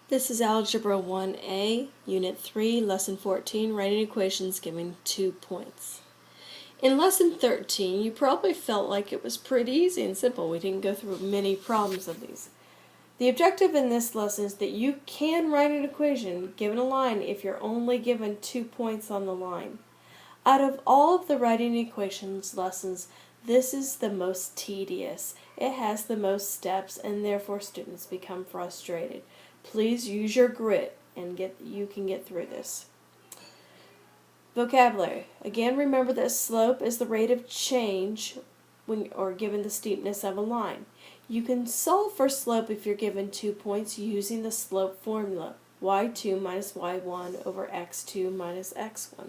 This is Algebra 1A, Unit 3, Lesson 14, Writing Equations Giving 2 points. In Lesson 13, you probably felt like it was pretty easy and simple. We didn't go through many problems of these. The objective in this lesson is that you can write an equation given a line if you're only given 2 points on the line. Out of all of the writing equations lessons, this is the most tedious. It has the most steps, and therefore students become frustrated. Please use your grit and you can get through this. Vocabulary. Again, remember that slope is the rate of change or given the steepness of a line. You can solve for slope if you're given 2 points using the slope formula, y2 minus y1 over x2 minus x1.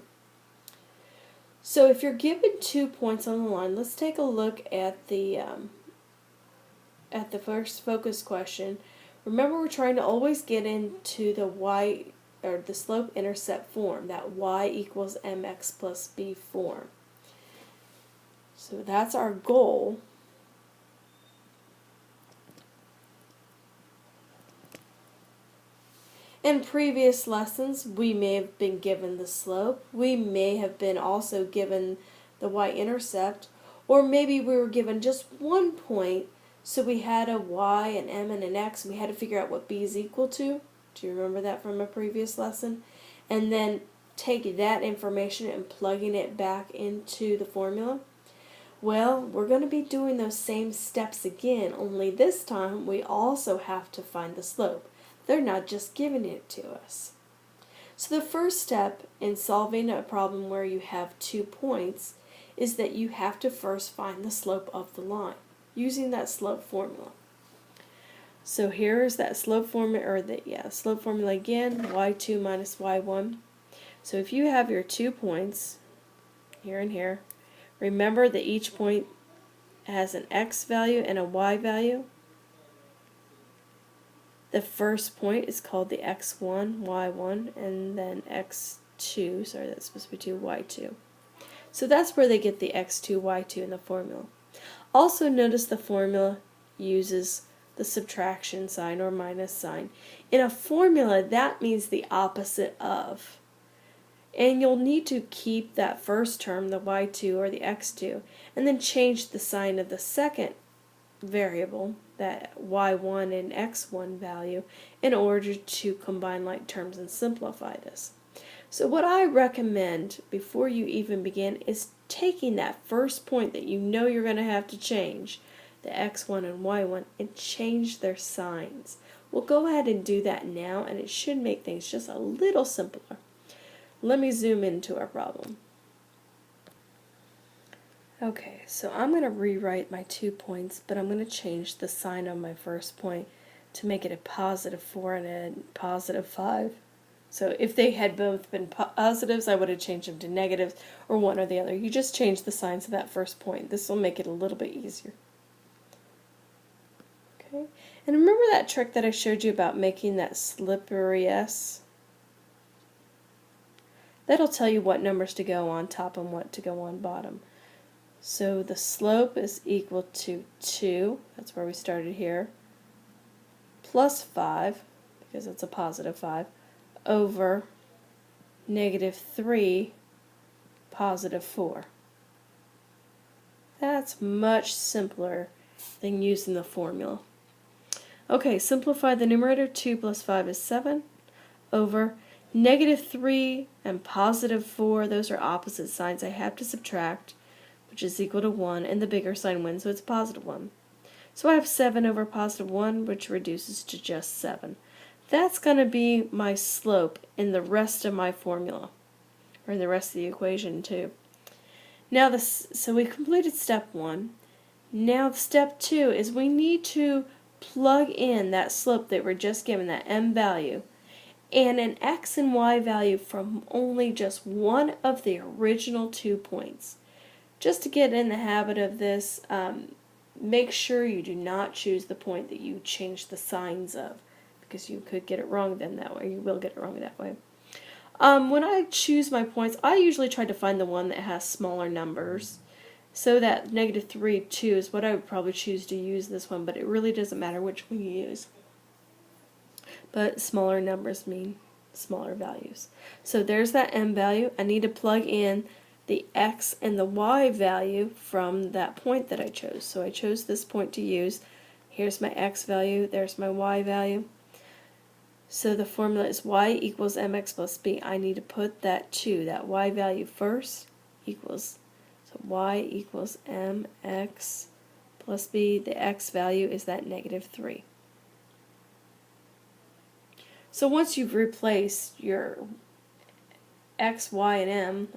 So if you're given 2 points on the line, let's take a look at the first focus question. Remember, we're trying to always get into the y or the slope-intercept form, that y equals mx plus b form. So that's our goal. In previous lessons, we may have been given the slope. We may have been also given the y-intercept, or maybe we were given just 1 point. So we had a y, an m, and an x, and we had to figure out what b is equal to. Do you remember that from a previous lesson? And then take that information and plugging it back into the formula. Well, we're going to be doing those same steps again, only this time we also have to find the slope. They're not just giving it to us. So the first step in solving a problem where you have 2 points is that you have to first find the slope of the line using that slope formula. So here is that slope formula, slope formula again, y2 minus y1. So if you have your 2 points, here and here, remember that each point has an x value and a y value. The first point is called the x1, y1, and then x2, sorry, that's supposed to be 2, y2. So that's where they get the x2, y2 in the formula. Also notice the formula uses the subtraction sign or minus sign. In a formula, that means the opposite of. And you'll need to keep that first term, the y2 or the x2, and then change the sign of the second variable, that y1 and x1 value, in order to combine like terms and simplify this. So what I recommend before you even begin is taking that first point that you know you're going to have to change, the x1 and y1, and change their signs. We'll go ahead and do that now, and it should make things just a little simpler. Let me zoom into our problem. Okay, so I'm going to rewrite my 2 points, but I'm going to change the sign on my first point to make it a positive 4 and a positive 5. So if they had both been positives, I would have changed them to negatives, or one or the other. You just change the signs of that first point. This will make it a little bit easier. Okay, and remember that trick that I showed you about making that slippery S? That'll tell you what numbers to go on top and what to go on bottom. So the slope is equal to 2, that's where we started here, plus 5, because it's a positive 5, over negative 3, positive 4. That's much simpler than using the formula. Okay, simplify the numerator. 2 plus 5 is 7, over negative 3 and positive 4, those are opposite signs. I have to subtract, which is equal to 1, and the bigger sign wins, so it's positive 1. So I have 7 over positive 1, which reduces to just 7. That's going to be my slope in the rest of my formula, or in the rest of the equation too. Now so we completed step 1. Now step 2 is we need to plug in that slope that we're just given, that m value, and an x and y value from only just one of the original 2 points. Just to get in the habit of this, make sure you do not choose the point that you change the signs of, because you could get it wrong then that way. You will get it wrong that way. When I choose my points, I usually try to find the one that has smaller numbers. So that negative 3, 2 is what I would probably choose to use this one, but it really doesn't matter which one you use. but smaller numbers mean smaller values. So there's that m value. I need to plug in the x and the y value from that point that I chose. So I chose this point to use. Here's my x value, there's my y value. So the formula is y equals mx plus b. I need to put that y value first, equals, so y equals mx plus b. The x value is that -3. So once you've replaced your x, y, and m,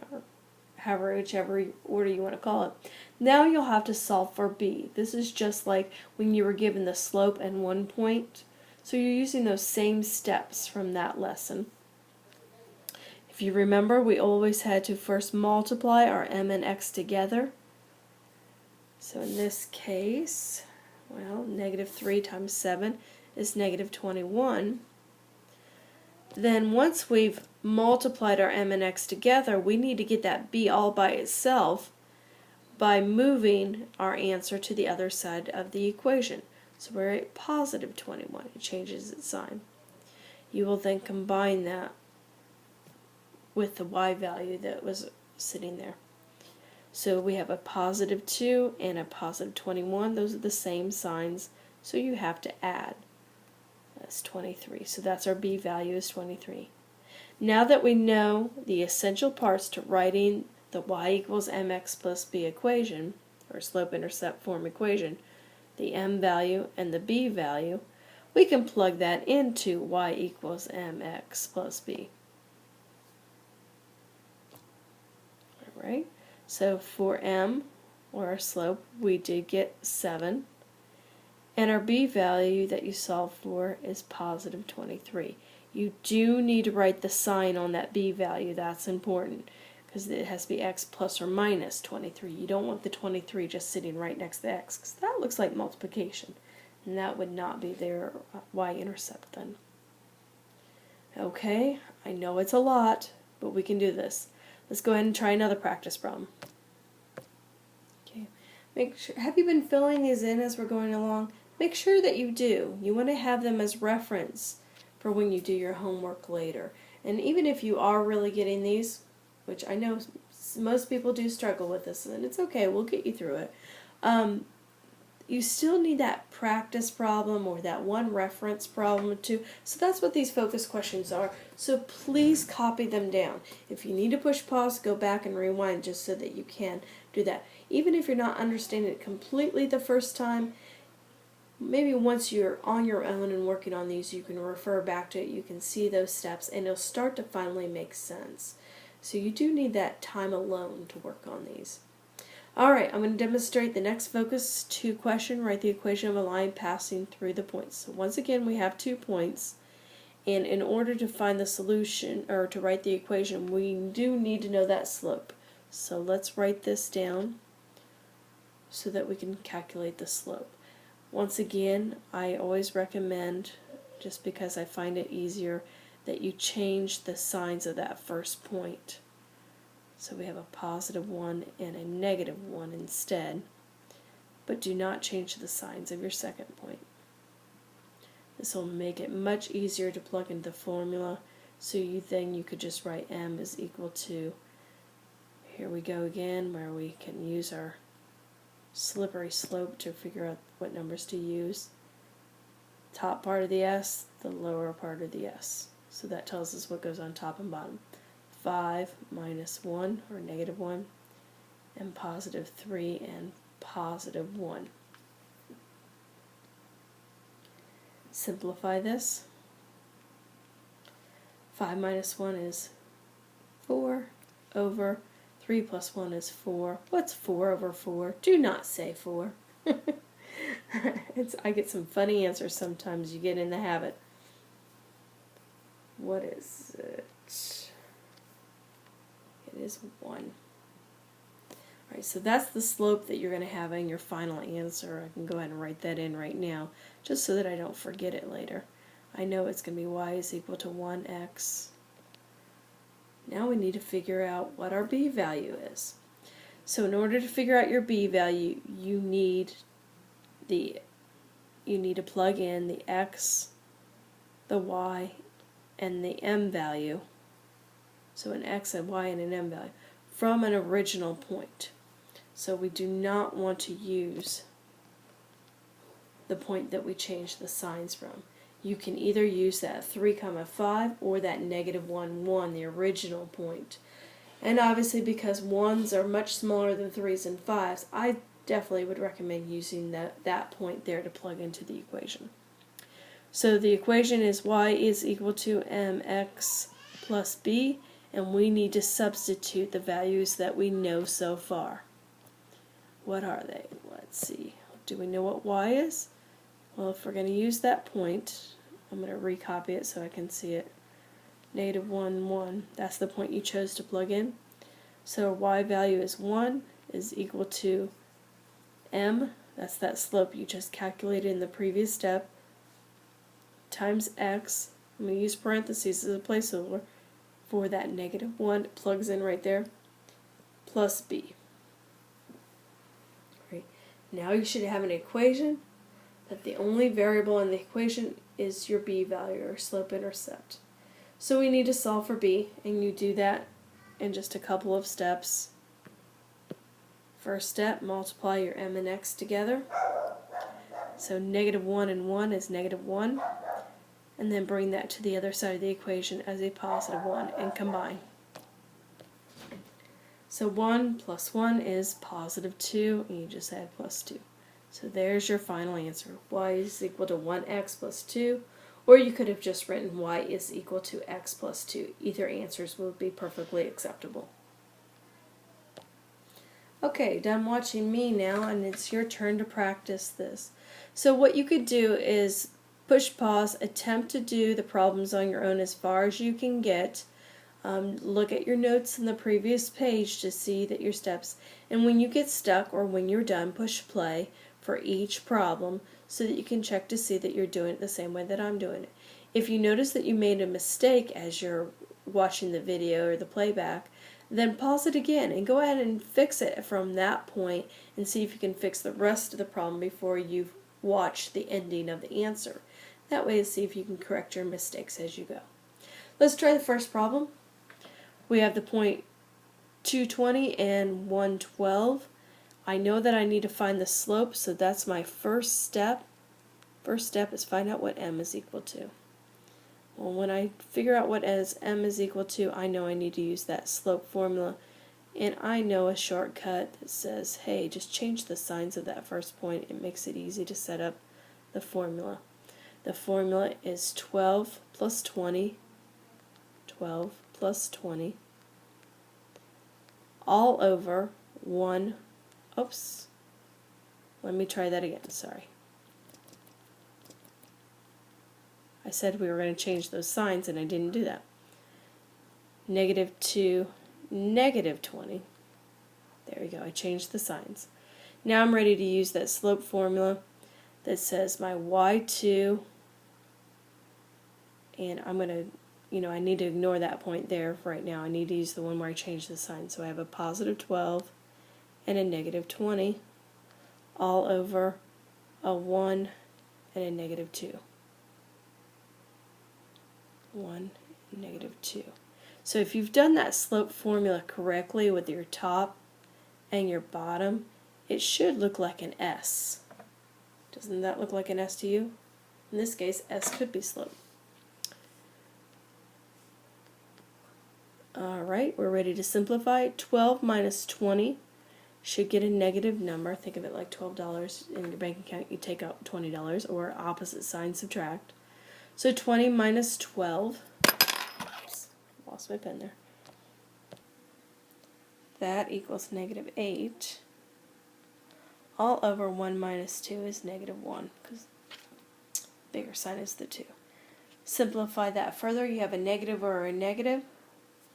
or whichever order you want to call it, now you'll have to solve for b. This is just like when you were given the slope and 1 point. So you're using those same steps from that lesson. If you remember, we always had to first multiply our m and x together. So in this case, well, -3 times 7 is -21. Then once we've multiplied our m and x together, we need to get that b all by itself by moving our answer to the other side of the equation. So we're at +21. It changes its sign. You will then combine that with the y value that was sitting there. So we have a +2 and a +21. Those are the same signs, so you have to add. That's 23. So that's our b value is 23. Now that we know the essential parts to writing the y equals mx plus b equation, or slope-intercept form equation, the m value and the b value, we can plug that into y equals mx plus b. Alright, so for m, or our slope, we did get 7. And our b value that you solve for is +23. You do need to write the sign on that b value. That's important, because it has to be x plus or minus 23. You don't want the 23 just sitting right next to x, because that looks like multiplication, and that would not be their y-intercept then. Okay, I know it's a lot, but we can do this. Let's go ahead and try another practice problem. Okay, make sure, have you been filling these in as we're going along? Make sure that you do. You want to have them as reference for when you do your homework later. And even if you are really getting these, which I know most people do struggle with this, and it's okay, we'll get you through it, you still need that practice problem or that one reference problem too. So that's what these focus questions are. So please copy them down. If you need to push pause, go back and rewind just so that you can do that. Even if you're not understanding it completely the first time, maybe once you're on your own and working on these, you can refer back to it, you can see those steps, and it'll start to finally make sense. So you do need that time alone to work on these. Alright, I'm going to demonstrate the next focus 2 question. Write the equation of a line passing through the points. So once again, we have 2 points, and in order to find the solution, or to write the equation, we do need to know that slope. So let's write this down so that we can calculate the slope. Once again, I always recommend, just because I find it easier, that you change the signs of that first point. So we have a +1 and a -1 instead, but do not change the signs of your second point. This will make it much easier to plug into the formula, so you could just write m is equal to, here we go again, where we can use our slippery slope to figure out what numbers to use. Top part of the S, the lower part of the S. So that tells us what goes on top and bottom. 5 minus 1, or -1, and +3 and +1. Simplify this. 5 minus 1 is 4 over 3 plus 1 is 4. What's 4 over 4? Do not say 4. I get some funny answers sometimes. You get in the habit. What is it? It is 1. Alright, so that's the slope that you're going to have in your final answer. I can go ahead and write that in right now, just so that I don't forget it later. I know it's going to be y is equal to 1x. Now we need to figure out what our b value is. So in order to figure out your b value, you need to plug in the x, the y and the m value, so an x, a y, and an m value, from an original point. So we do not want to use the point that we changed the signs from. You can either use that 3, 5 or that -1, 1, the original point. And obviously because 1s are much smaller than 3s and 5s, I definitely would recommend using that point there to plug into the equation. So the equation is y is equal to mx plus b, and we need to substitute the values that we know so far. What are they? Let's see. Do we know what y is? Well, if we're going to use that point, I'm going to recopy it so I can see it. -1, 1. That's the point you chose to plug in. So y value is 1 is equal to m, that's that slope you just calculated in the previous step, times x. I'm going to use parentheses as a placeholder for that -1. It plugs in right there, plus b. Right. Now you should have an equation that the only variable in the equation is your b value, or slope-intercept. So we need to solve for b, and you do that in just a couple of steps. First step, multiply your m and x together. So -1 and 1 is -1, and then bring that to the other side of the equation as a +1 and combine. So 1 plus 1 is +2, and you just add +2. So there's your final answer. Y is equal to 1x plus 2, or you could have just written y is equal to x plus 2. Either answers will be perfectly acceptable. Okay, done watching me now, and it's your turn to practice this. So what you could do is push pause, attempt to do the problems on your own as far as you can get. Look at your notes in the previous page to see that your steps, and when you get stuck or when you're done, push play for each problem so that you can check to see that you're doing it the same way that I'm doing it. If you notice that you made a mistake as you're watching the video or the playback, then pause it again and go ahead and fix it from that point and see if you can fix the rest of the problem before you watch the ending of the answer. That way, see if you can correct your mistakes as you go. Let's try the first problem. We have the point 220 and 112. I know that I need to find the slope, so that's my first step. First step is find out what m is equal to. Well, when I figure out what m is equal to, I know I need to use that slope formula, and I know a shortcut that says, hey, just change the signs of that first point. It makes it easy to set up the formula. The formula is 12 plus 20, 12 plus 20, all over 1, oops, let me try that again, sorry. I said we were going to change those signs and I didn't do that. -2, -20. There we go, I changed the signs. Now I'm ready to use that slope formula that says my y2, and I'm going to, I need to ignore that point there right now. I need to use the one where I change the sign. So I have a +12 and a -20 all over a 1 and a -2. 1 and -2. So if you've done that slope formula correctly with your top and your bottom, it should look like an S. Doesn't that look like an S to you? In this case, S could be slope. Alright, we're ready to simplify. 12 minus 20 should get a negative number. Think of it like $12 in your bank account. You take out $20, or opposite sign, subtract. So 20 minus 12, oops, lost my pen there. That equals -8. All over 1 minus 2 is -1, because bigger sign is the 2. Simplify that further. You have a negative over a negative.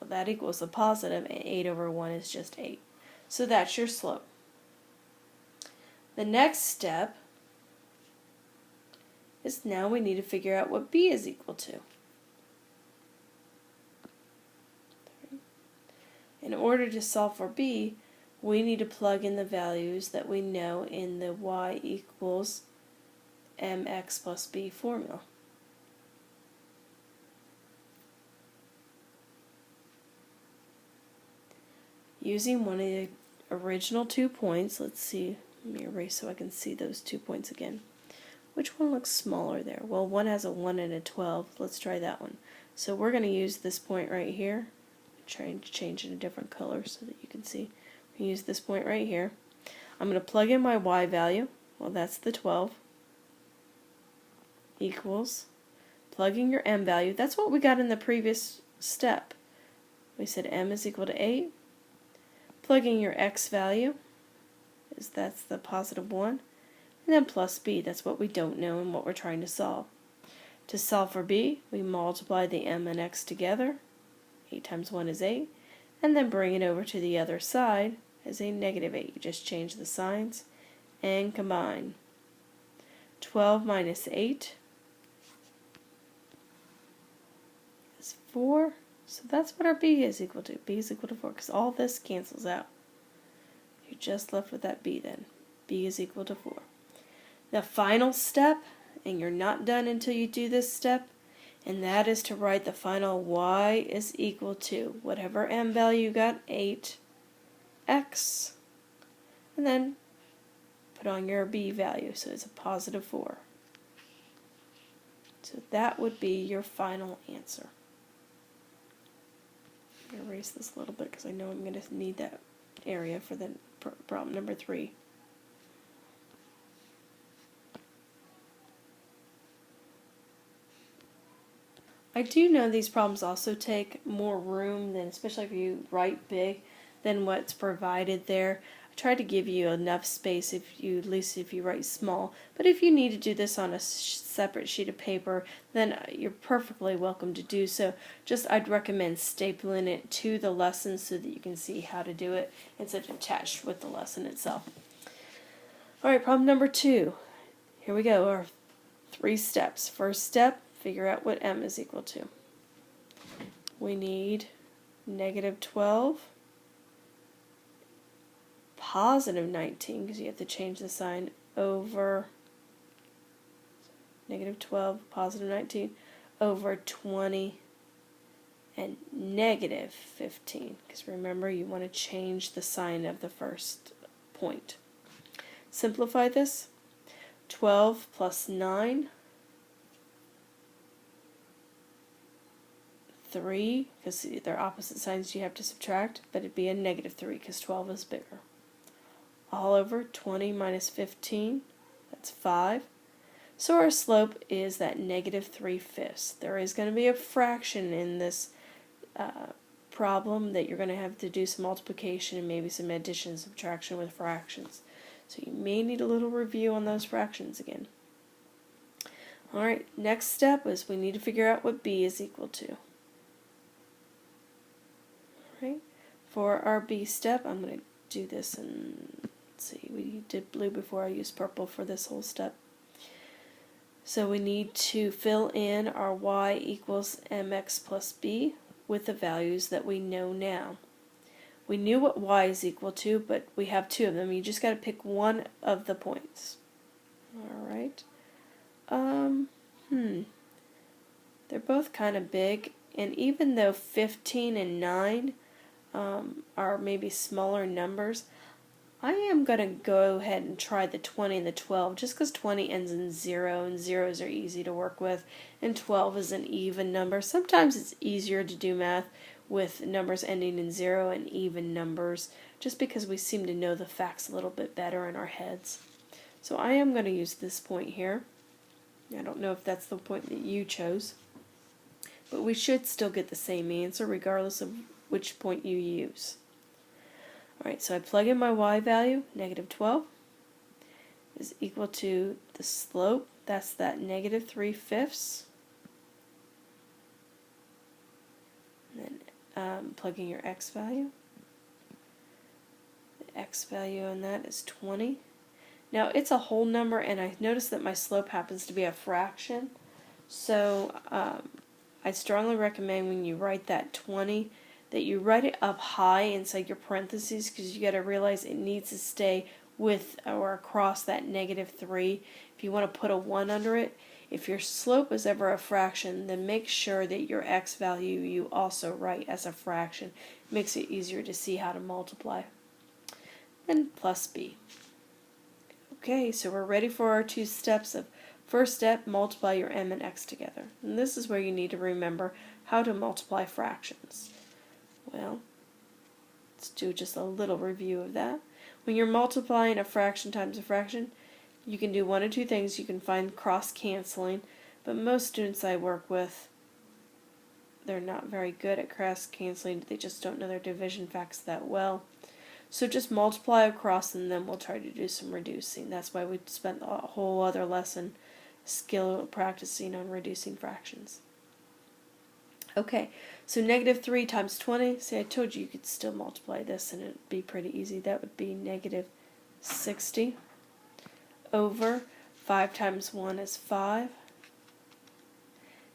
Well, that equals a positive, and 8 over 1 is just 8. So that's your slope. The next step is now we need to figure out what b is equal to. In order to solve for b, we need to plug in the values that we know in the y equals mx plus b formula. using one of the original 2 points. Let's see, let me erase so I can see those 2 points again. Which one looks smaller there? Well, one has a 1 and a 12. Let's try that one. So we're going to use this point right here. Try to change it a different color so that you can see. We use this point right here. I'm going to plug in my y value. Well, that's the 12. Equals. Plugging your m value. That's what we got in the previous step. We said m is equal to 8. Plugging your x value. That's the positive 1. And then plus b, that's what we don't know and what we're trying to solve. To solve for b, we multiply the m and x together. 8 times 1 is 8. And then bring it over to the other side as a negative 8. You just change the signs and combine. 12 minus 8 is 4. So that's what our b is equal to. B is equal to 4 because all this cancels out. You're just left with that b then. B is equal to 4. The final step, and you're not done until you do this step, and that is to write the final y is equal to whatever m value you got, 8x, and then put on your b value, so it's a positive 4. So that would be your final answer. I'm going to erase this a little bit because I know I'm going to need that area for the problem number 3. I do know these problems also take more room than, especially if you write big, than what's provided there. I try to give you enough space at least if you write small. But if you need to do this on a separate sheet of paper, then you're perfectly welcome to do so. I'd recommend stapling it to the lesson so that you can see how to do it instead of attached with the lesson itself. Alright, problem number 2. Here we go, our 3 steps. First step, figure out what m is equal to. We need negative 12, positive 19, because you have to change the sign, over negative 12, positive 19, over 20, and negative 15, because remember you want to change the sign of the first point. Simplify this. 12 plus 9, 3, because they're opposite signs you have to subtract, but it'd be a negative 3 because 12 is bigger. All over 20 minus 15, that's 5. So our slope is that negative 3/5. There is going to be a fraction in this problem that you're going to have to do some multiplication and maybe some addition and subtraction with fractions. So you may need a little review on those fractions again. Alright, next step is we need to figure out what b is equal to. Alright, for our b step, I'm going to do this and let's see, we did blue before, I used purple for this whole step. So we need to fill in our y equals mx plus b with the values that we know now. We knew what y is equal to, but we have 2 of them. You just got to pick one of the points. Alright. They're both kind of big, and even though 15 and 9 are maybe smaller numbers, I am going to go ahead and try the 20 and the 12 just because 20 ends in 0 and zeros are easy to work with, and 12 is an even number. Sometimes it's easier to do math with numbers ending in 0 and even numbers just because we seem to know the facts a little bit better in our heads. So I am going to use this point here. I don't know if that's the point that you chose, but we should still get the same answer regardless of which point you use. Alright, so I plug in my y value, negative 12, is equal to the slope, that's that negative 3/5. And then plugging your x value. The x value on that is 20. Now it's a whole number, and I noticed that my slope happens to be a fraction, so I strongly recommend when you write that 20 that you write it up high inside your parentheses, because you got to realize it needs to stay with or across that negative 3. If you want to put a 1 under it, if your slope is ever a fraction, then make sure that your x value you also write as a fraction. It makes it easier to see how to multiply. And plus b. Okay, so we're ready for our 2 steps of first step, multiply your m and x together. And this is where you need to remember how to multiply fractions. Well, let's do just a little review of that. When you're multiplying a fraction times a fraction, you can do one of 2 things. You can find cross-canceling, but most students I work with, they're not very good at cross-canceling. They just don't know their division facts that well. So just multiply across and then we'll try to do some reducing. That's why we spent a whole other lesson practicing on reducing fractions. Okay, so negative 3 times 20. See, I told you could still multiply this and it'd be pretty easy. That would be negative 60 over 5 times 1 is 5.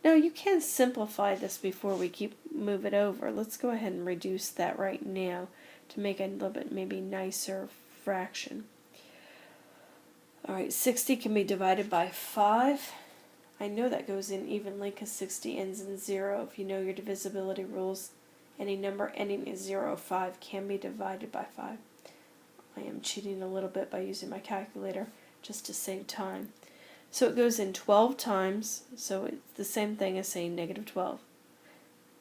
Now you can simplify this before we move it over. Let's go ahead and reduce that right now to make a little bit maybe nicer fraction. Alright, 60 can be divided by 5. I know that goes in evenly because 60 ends in 0. If you know your divisibility rules, any number ending in 0 or 5 can be divided by 5. I am cheating a little bit by using my calculator just to save time. So it goes in 12 times, so it's the same thing as saying negative 12.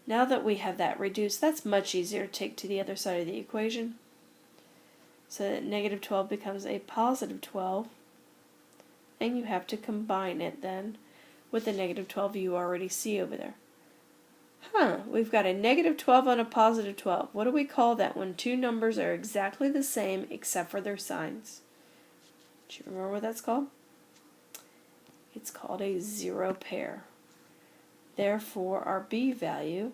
Now that we have that reduced, that's much easier to take to the other side of the equation. So that negative 12 becomes a positive 12, and you have to combine it then with the negative 12 you already see over there. We've got a negative 12 and a positive 12. What do we call that when 2 numbers are exactly the same except for their signs? Do you remember what that's called? It's called a zero pair. Therefore, our b value,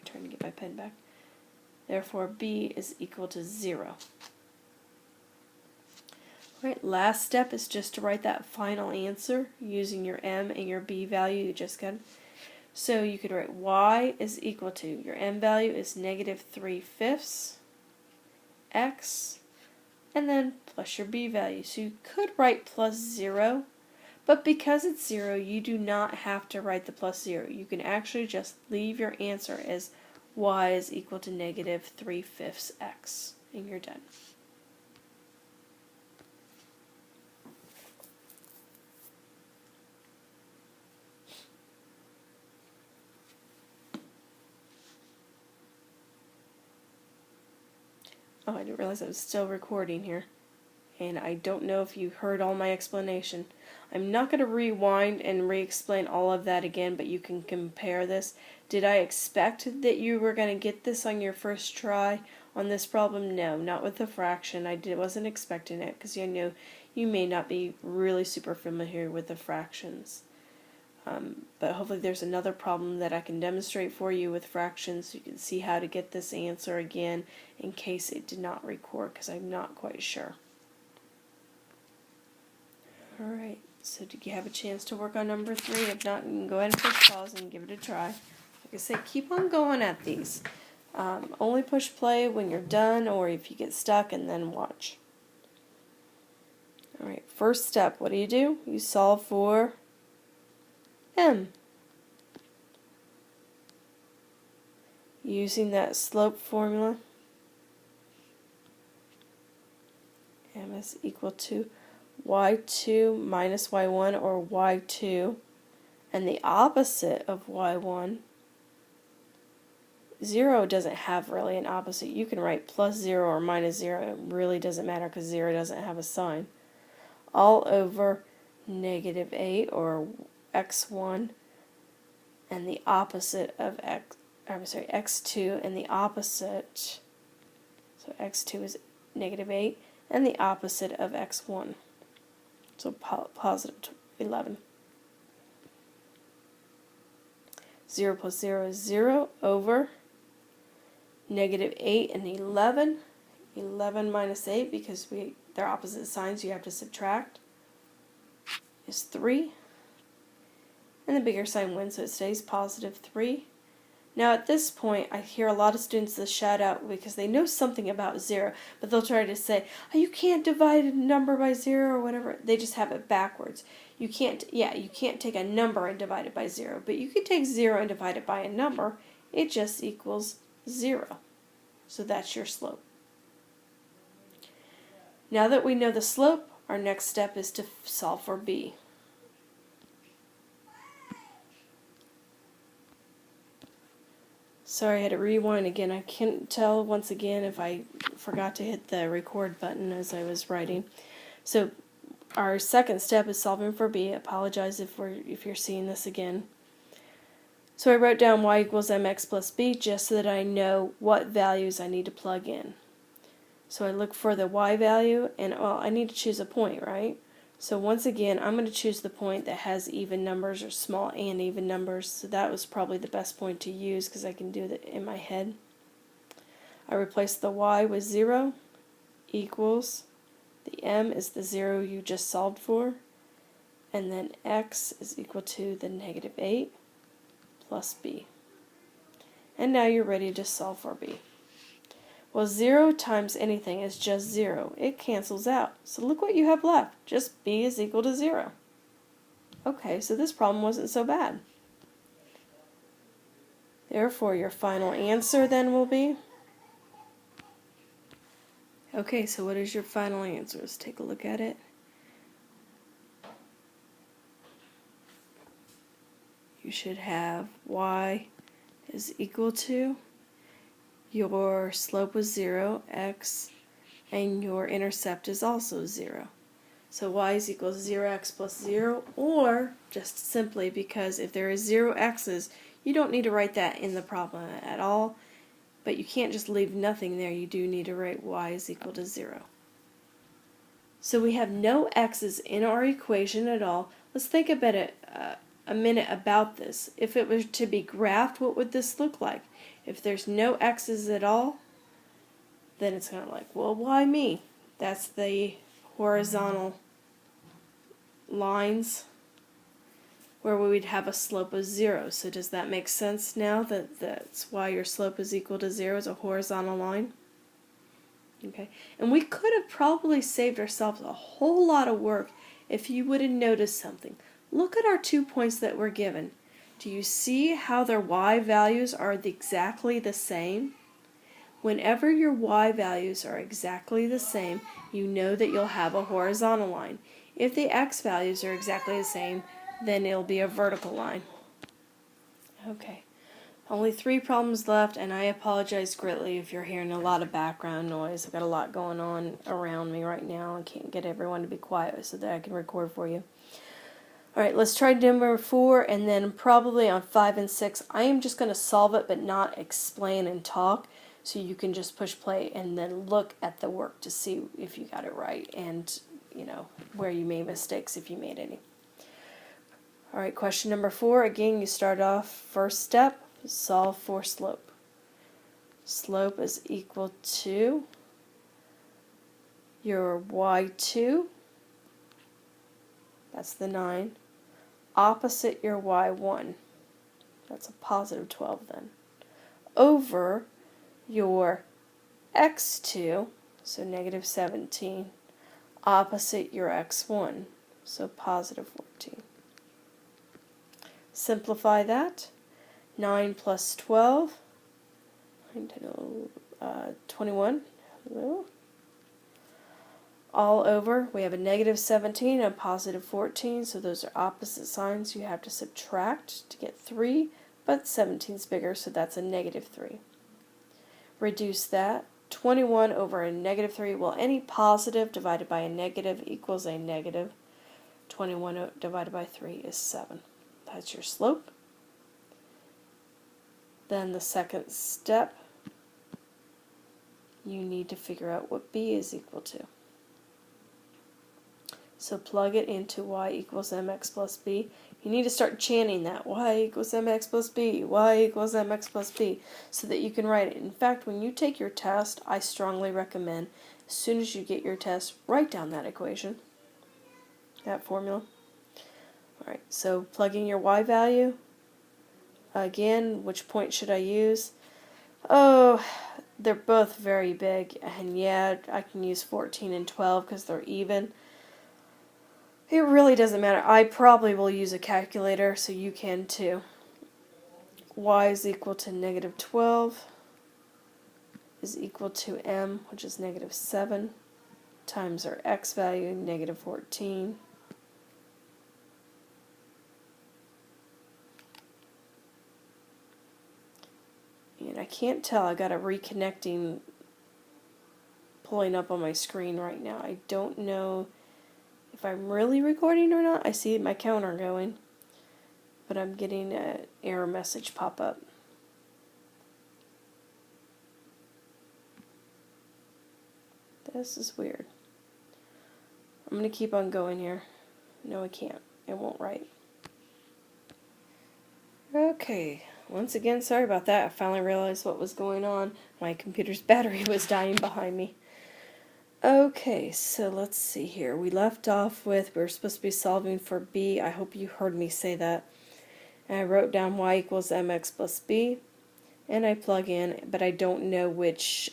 trying to get my pen back. Therefore, b is equal to 0. Alright, last step is just to write that final answer using your m and your b value you just got. So you could write y is equal to, your m value is negative 3/5 x, and then plus your b value. So you could write plus 0, but because it's 0, you do not have to write the plus 0. You can actually just leave your answer as y is equal to negative 3/5 x, and you're done. Oh, I didn't realize I was still recording here. And I don't know if you heard all my explanation. I'm not going to rewind and re-explain all of that again, but you can compare this. Did I expect that you were going to get this on your first try on this problem? No, not with the fraction. Wasn't expecting it because I know you may not be really super familiar with the fractions. But hopefully there's another problem that I can demonstrate for you with fractions so you can see how to get this answer again in case it did not record, because I'm not quite sure. Alright, so did you have a chance to work on number 3? If not, you can go ahead and push pause and give it a try. Like I say, keep on going at these. Only push play when you're done or if you get stuck, and then watch. Alright, first step, what do? You solve for m. Using that slope formula, m is equal to y2 minus y1, or y2, and the opposite of y1. 0 doesn't have really an opposite. You can write plus 0 or minus 0. It really doesn't matter because 0 doesn't have a sign. All over negative 8, or x1, and the opposite of x2, and the opposite, so x2 is negative 8, and the opposite of x1, so positive 11. 0 plus 0 is 0 over negative 8 and 11. 11 minus 8, because they're opposite signs, you have to subtract, is 3. And the bigger sign wins, so it stays positive 3. Now at this point, I hear a lot of students that shout out because they know something about 0, but they'll try to say, oh, you can't divide a number by 0 or whatever. They just have it backwards. You can't take a number and divide it by 0, but you could take 0 and divide it by a number. It just equals 0. So that's your slope. Now that we know the slope, our next step is to solve for b. Sorry, I had to rewind again. I can't tell once again if I forgot to hit the record button as I was writing. So our second step is solving for b. I apologize if you're seeing this again. So I wrote down y equals mx plus b just so that I know what values I need to plug in. So I look for the y value, and well, I need to choose a point, right? So once again, I'm going to choose the point that has even numbers or small and even numbers. So that was probably the best point to use because I can do that in my head. I replace the y with 0 equals, the m is the 0 you just solved for, and then x is equal to the negative 8 plus b. And now you're ready to solve for b. Well, 0 times anything is just 0. It cancels out. So look what you have left. Just b is equal to 0. Okay, so this problem wasn't so bad. Therefore, your final answer then will be... Okay, so what is your final answer? Let's take a look at it. You should have y is equal to... your slope was 0, x, and your intercept is also 0. So y is equal to 0x plus 0, or just simply because if there is 0 x's, you don't need to write that in the problem at all, but you can't just leave nothing there. You do need to write y is equal to 0. So we have no x's in our equation at all. Let's think about it a minute about this. If it was to be graphed, what would this look like? If there's no x's at all, then it's kind of like, well, why me? That's the horizontal lines where we would have a slope of 0. So does that make sense now that that's why your slope is equal to 0 is a horizontal line? Okay, and we could have probably saved ourselves a whole lot of work if you would have noticed something. Look at our 2 points that were given. Do you see how their y values are exactly the same? Whenever your y values are exactly the same, you know that you'll have a horizontal line. If the x values are exactly the same, then it'll be a vertical line. Okay, only 3 problems left, and I apologize greatly if you're hearing a lot of background noise. I've got a lot going on around me right now. I can't get everyone to be quiet so that I can record for you. Alright, let's try number 4, and then probably on 5 and 6, I am just going to solve it but not explain and talk, so you can just push play and then look at the work to see if you got it right and, you know, where you made mistakes if you made any. Alright, question number 4, again, you start off, first step, solve for slope. Slope is equal to your y2, that's the 9, opposite your y1, that's a positive 12 then, over your x2, so negative 17, opposite your x1, so positive 14. Simplify that. 9 plus 12, 21, hello. All over, we have a negative 17 and a positive 14, so those are opposite signs. You have to subtract to get 3, but 17 is bigger, so that's a negative 3. Reduce that. 21 over a negative 3, well, any positive divided by a negative equals a negative. 21 divided by 3 is 7. That's your slope. Then the second step, you need to figure out what b is equal to. So plug it into y equals mx plus b. You need to start chanting that, y equals mx plus b, y equals mx plus b, so that you can write it. In fact, when you take your test, I strongly recommend, as soon as you get your test, write down that equation, that formula. Alright, so plugging your y value. Again, which point should I use? Oh, they're both very big, and yeah, I can use 14 and 12 because they're even. It really doesn't matter. I probably will use a calculator, so you can too. Y is equal to negative 12 is equal to m, which is negative 7, times our x value, negative 14. And I can't tell, I got a reconnecting pulling up on my screen right now. I don't know if I'm really recording or not. I see my counter going, but I'm getting an error message pop up. This is weird. I'm going to keep on going here. No, I can't. It won't write. Okay. Once again, sorry about that. I finally realized what was going on. My computer's battery was dying behind me. Okay, so let's see here. We left off with we were supposed to be solving for b. I hope you heard me say that. And I wrote down y equals mx plus b. And I plug in, but I don't know which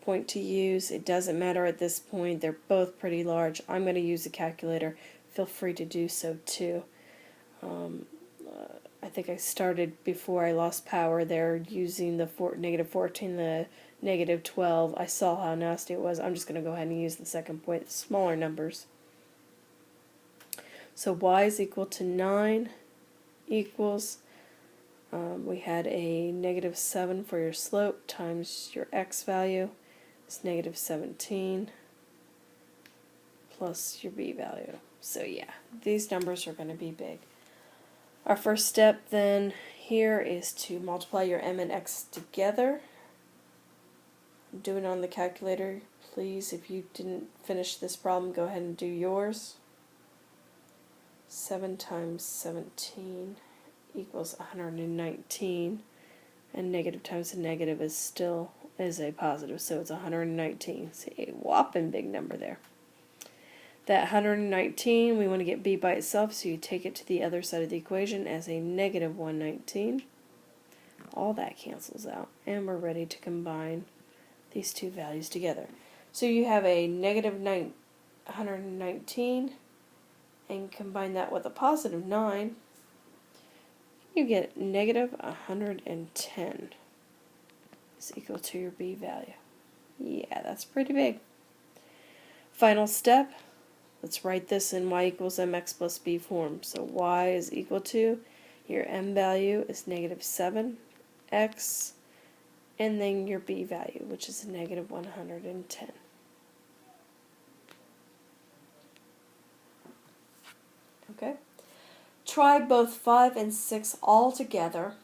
point to use. It doesn't matter at this point. They're both pretty large. I'm going to use a calculator. Feel free to do so too. I think I started before I lost power there using the negative 14, the negative 12. I saw how nasty it was. I'm just going to go ahead and use the second point, smaller numbers. So y is equal to 9 equals... we had a negative 7 for your slope times your x value is negative 17 plus your b value. So yeah, these numbers are going to be big. Our first step then here is to multiply your m and x together. I'm doing it on the calculator. Please, if you didn't finish this problem, go ahead and do yours. 7 times 17 equals 119, and negative times a negative is still a positive, so it's 119. See, a whopping big number there. That 119, we want to get b by itself, so you take it to the other side of the equation as a negative 119. All that cancels out, and we're ready to combine these two values together. So you have a negative 119, and combine that with a positive 9, you get negative 110 is equal to your b value. Yeah, that's pretty big. Final step, let's write this in y equals mx plus b form. So y is equal to, your m value is negative 7, x, and then your b value, which is negative 110. Okay? Try both 5 and 6 all together,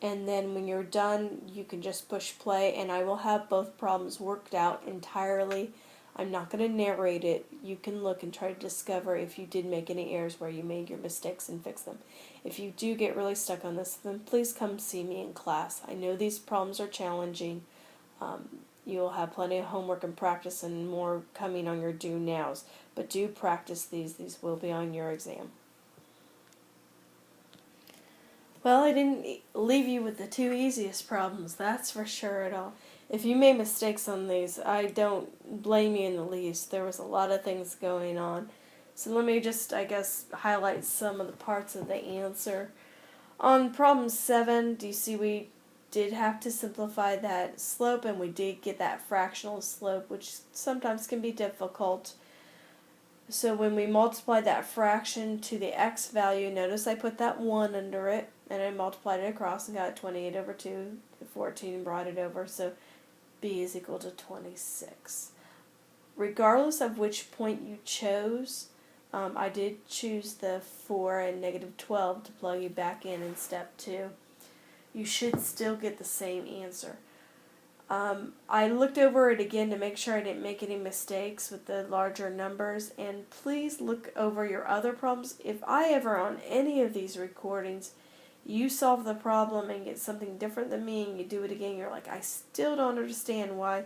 and then when you're done, you can just push play, and I will have both problems worked out entirely. I'm not going to narrate it. You can look and try to discover if you did make any errors where you made your mistakes and fix them. If you do get really stuck on this, then please come see me in class. I know these problems are challenging. You'll have plenty of homework and practice and more coming on your do nows, but do practice these. These will be on your exam. Well, I didn't leave you with the two easiest problems, that's for sure at all. If you made mistakes on these, I don't blame you in the least. There was a lot of things going on. So let me just, I guess, highlight some of the parts of the answer. On problem 7, do you see we did have to simplify that slope, and we did get that fractional slope, which sometimes can be difficult. So when we multiply that fraction to the x value, notice I put that 1 under it, and I multiplied it across and got 28 over 2, 14, and brought it over, so b is equal to 26. Regardless of which point you chose, I did choose the 4 and negative 12 to plug you back in step 2. You should still get the same answer. I looked over it again to make sure I didn't make any mistakes with the larger numbers, and please look over your other problems. If I ever on any of these recordings you solve the problem and get something different than me and you do it again, you're like, I still don't understand why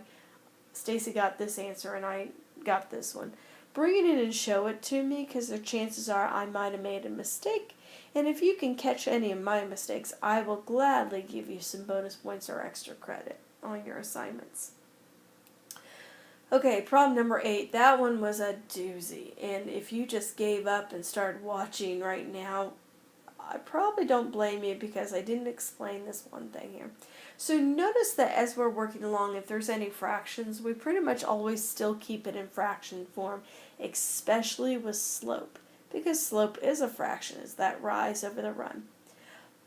Stacy got this answer and I got this one. Bring it in and show it to me, because the chances are I might have made a mistake, and if you can catch any of my mistakes, I will gladly give you some bonus points or extra credit on your assignments. Okay, problem number 8. That one was a doozy. And if you just gave up and started watching right now, I probably don't blame you because I didn't explain this one thing here. So notice that as we're working along, if there's any fractions, we pretty much always still keep it in fraction form, especially with slope, because slope is a fraction, it's that rise over the run.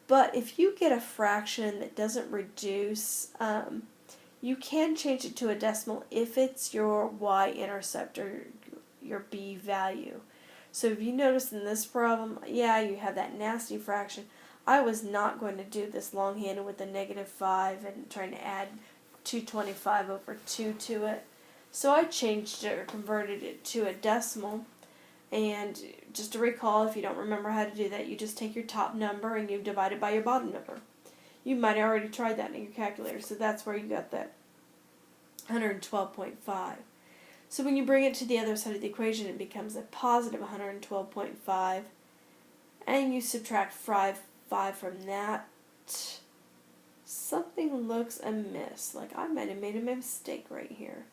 But if you get a fraction that doesn't reduce, you can change it to a decimal if it's your y-intercept or your b value. So if you notice in this problem, yeah, you have that nasty fraction. I was not going to do this longhand with the -5 and trying to add 225 over 2 to it. So I changed it or converted it to a decimal. And just to recall, if you don't remember how to do that, you just take your top number and you divide it by your bottom number. You might have already tried that in your calculator, so that's where you got that 112.5. So when you bring it to the other side of the equation, it becomes a positive 112.5, and you subtract 5 from that. Something looks amiss, like I might have made a mistake right here.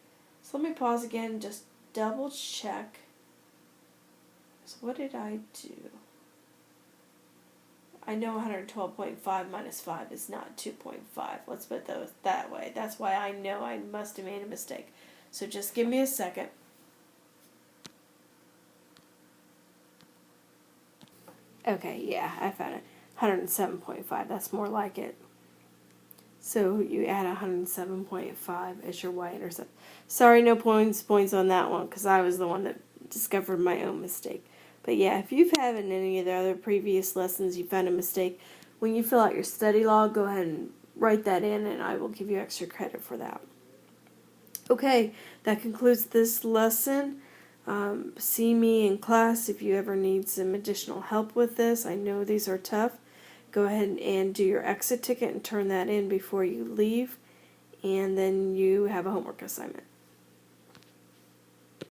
So let me pause again and just double check. So what did I do? I know 112.5 minus 5 is not 2.5. Let's put those that way. That's why I know I must have made a mistake. So just give me a second. Okay, yeah, I found it. 107.5. That's more like it. So you add 107.5 as your y-intercept. Sorry, no points on that one because I was the one that discovered my own mistake. But yeah, if you've had in any of the other previous lessons you found a mistake, when you fill out your study log, go ahead and write that in and I will give you extra credit for that. Okay, that concludes this lesson. See me in class if you ever need some additional help with this. I know these are tough. Go ahead and do your exit ticket and turn that in before you leave. And then you have a homework assignment.